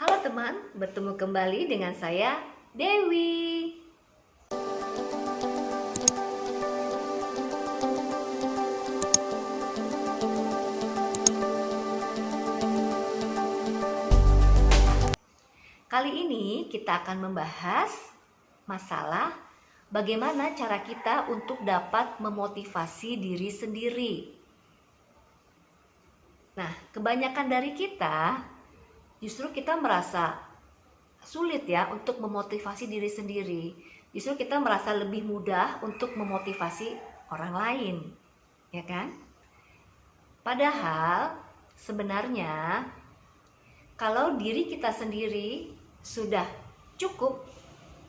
Halo teman, bertemu kembali dengan saya Dewi. Kali ini kita akan membahas masalah bagaimana cara kita untuk dapat memotivasi diri sendiri. Nah, kebanyakan dari kita justru kita merasa sulit ya untuk memotivasi diri sendiri. Justru kita merasa lebih mudah untuk memotivasi orang lain, ya kan? Padahal sebenarnya kalau diri kita sendiri sudah cukup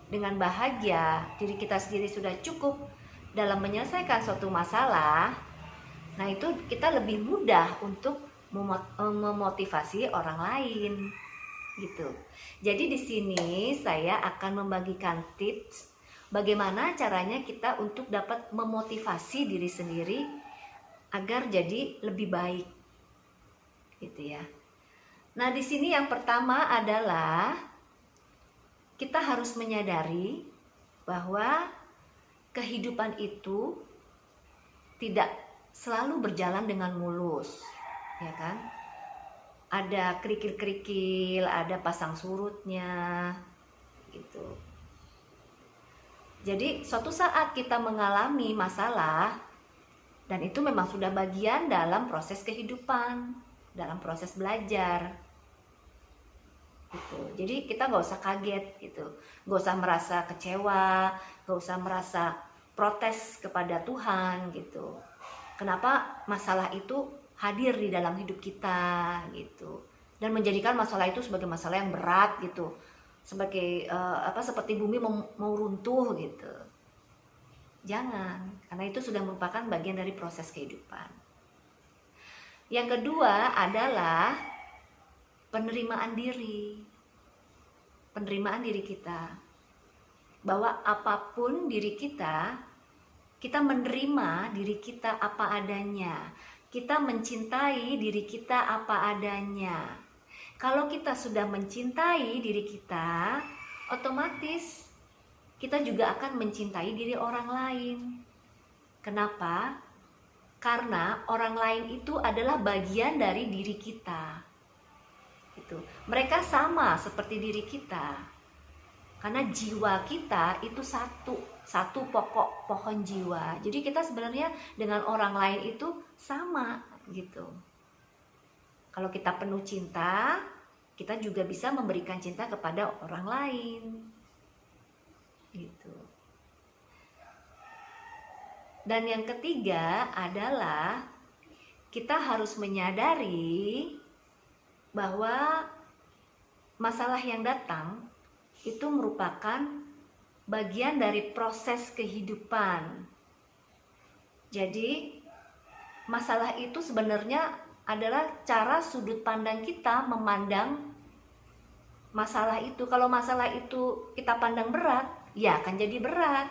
dengan bahagia, diri kita sendiri sudah cukup dalam menyelesaikan suatu masalah, nah itu kita lebih mudah untuk memotivasi orang lain gitu. Jadi di sini saya akan membagikan tips bagaimana caranya kita untuk dapat memotivasi diri sendiri agar jadi lebih baik gitu ya. Nah, di sini yang pertama adalah kita harus menyadari bahwa kehidupan itu tidak selalu berjalan dengan mulus, ya kan? Ada kerikil-kerikil, ada pasang surutnya, gitu. Jadi suatu saat kita mengalami masalah, dan itu memang sudah bagian dalam proses kehidupan, dalam proses belajar. Gitu. Jadi kita nggak usah kaget gitu, nggak usah merasa kecewa, nggak usah merasa protes kepada Tuhan gitu. Kenapa masalah itu hadir di dalam hidup kita gitu, dan menjadikan masalah itu sebagai masalah yang berat gitu, sebagai seperti bumi mau runtuh gitu. Jangan, karena itu sudah merupakan bagian dari proses kehidupan. Yang kedua adalah penerimaan diri. Penerimaan diri kita. Bahwa apapun diri kita menerima diri kita apa adanya. Kita mencintai diri kita apa adanya. Kalau kita sudah mencintai diri kita, otomatis kita juga akan mencintai diri orang lain. Kenapa? Karena orang lain itu adalah bagian dari diri kita. Gitu. Mereka sama seperti diri kita. Karena jiwa kita itu satu pokok pohon jiwa. Jadi kita sebenarnya dengan orang lain itu sama gitu. Kalau kita penuh cinta, kita juga bisa memberikan cinta kepada orang lain. Gitu. Dan yang ketiga adalah kita harus menyadari bahwa masalah yang datang itu merupakan bagian dari proses kehidupan. Jadi masalah itu sebenarnya adalah cara sudut pandang kita memandang masalah itu. Kalau masalah itu kita pandang berat, ya akan jadi berat.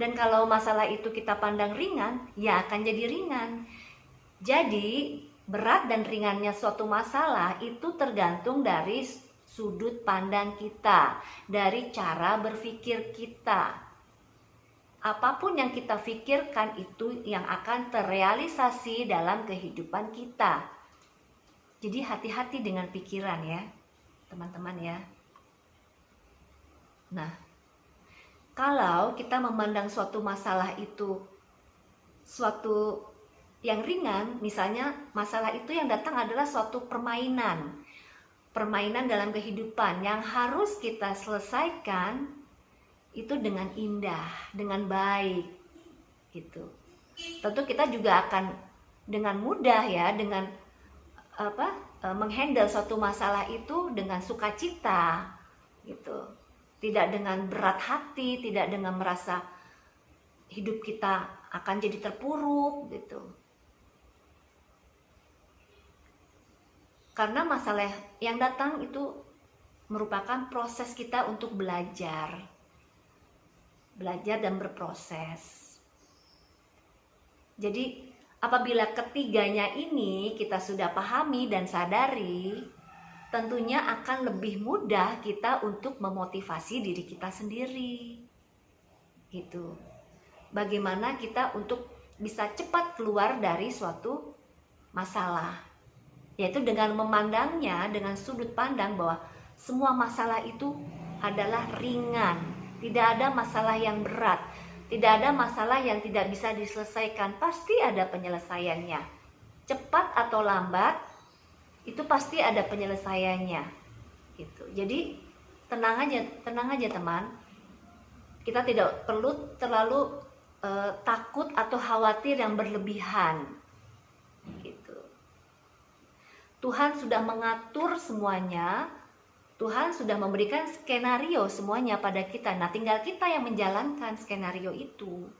Dan kalau masalah itu kita pandang ringan, ya akan jadi ringan. Jadi berat dan ringannya suatu masalah itu tergantung dari sudut pandang kita, dari cara berpikir kita. Apapun yang kita pikirkan itu yang akan terrealisasi dalam kehidupan kita. Jadi hati-hati dengan pikiran ya, teman-teman ya. Nah, kalau kita memandang suatu masalah itu suatu yang ringan, misalnya masalah itu yang datang adalah suatu permainan dalam kehidupan yang harus kita selesaikan itu dengan indah, dengan baik gitu. Tentu kita juga akan dengan mudah ya, dengan menghandle suatu masalah itu dengan sukacita gitu. Tidak dengan berat hati, tidak dengan merasa hidup kita akan jadi terpuruk gitu. Karena masalah yang datang itu merupakan proses kita untuk belajar dan berproses. Jadi apabila ketiganya ini kita sudah pahami dan sadari, tentunya akan lebih mudah kita untuk memotivasi diri kita sendiri. Gitu. Bagaimana kita untuk bisa cepat keluar dari suatu masalah. Yaitu dengan memandangnya dengan sudut pandang bahwa semua masalah itu adalah ringan. Tidak ada masalah yang berat. Tidak ada masalah yang tidak bisa diselesaikan. Pasti ada penyelesaiannya. Cepat atau lambat, itu pasti ada penyelesaiannya. Gitu. Jadi tenang aja teman. Kita tidak perlu terlalu takut atau khawatir yang berlebihan. Gitu. Tuhan sudah mengatur semuanya. Tuhan sudah memberikan skenario semuanya pada kita. Nah, tinggal kita yang menjalankan skenario itu.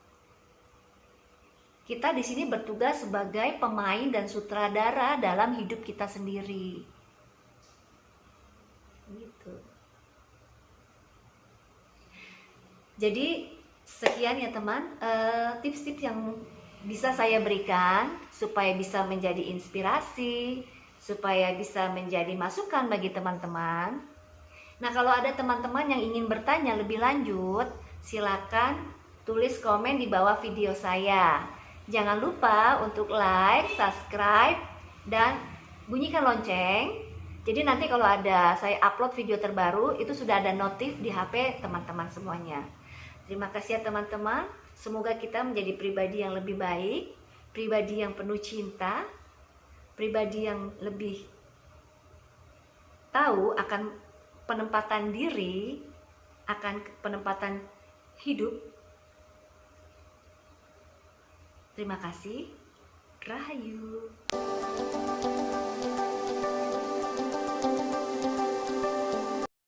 Kita di sini bertugas sebagai pemain dan sutradara dalam hidup kita sendiri. Gitu. Jadi sekian ya teman, tips-tips yang bisa saya berikan supaya bisa menjadi inspirasi, supaya bisa menjadi masukan bagi teman-teman. Nah, kalau ada teman-teman yang ingin bertanya lebih lanjut, silakan tulis komen di bawah video saya. Jangan lupa untuk like, subscribe, dan bunyikan lonceng. Jadi nanti kalau ada saya upload video terbaru, itu sudah ada notif di HP teman-teman semuanya. Terima kasih ya teman-teman. Semoga kita menjadi pribadi yang lebih baik, pribadi yang penuh cinta, pribadi yang lebih tahu akan penempatan diri, akan penempatan hidup. Terima kasih. Rahayu.